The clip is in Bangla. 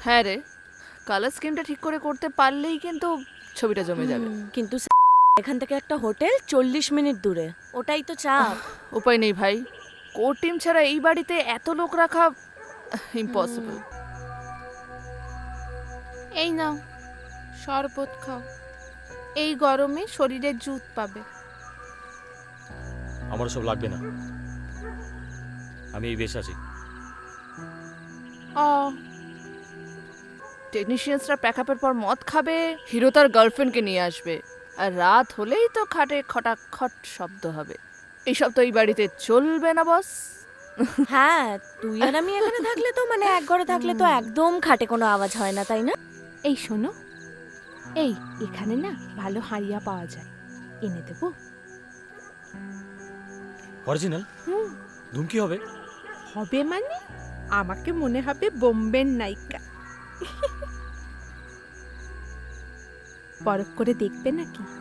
হ্যাঁ রে, কালার স্কিমটা ঠিক করে করতে পারলেই কিন্তু ছবিটা জমে যাবে। কিন্তু এখান থেকে একটা হোটেল 40 মিনিট দূরে, ওটাই তো চাপ। উপায় নেই ভাই, কোর টিম ছাড়া এই বাড়িতে এত লোক রাখা ইম্পসিবল। এই নাও শরবত খাও, এই গরমে শরীরে জুত পাবে। আমার সব লাগবে না, আমি এই বেশ আছি। ও টেকনিশিয়ানসরা প্যাকআপের পর মদ খাবে, হিরো তার গার্লফ্রেন্ডকে নিয়ে আসবে, আর রাত হলেই তো খাটে খটাখট শব্দ হবে। এইসব তো এই বাড়িতে চলবে না বস। হ্যাঁ, তুই আর আমি এখানে থাকলে তো মানে এক ঘরে থাকলে তো একদম খাটে কোনো আওয়াজ হয় না, তাই না? এই শোনো, এই এখানে না ভালো হাড়িয়া পাওয়া যায়, এনে দেবো? অরিজিনাল ধুমকি হবে? হবে মানে আমাকে মনে হবে বোম্বের নায়িকা। পরখ করে দেখবে নাকি?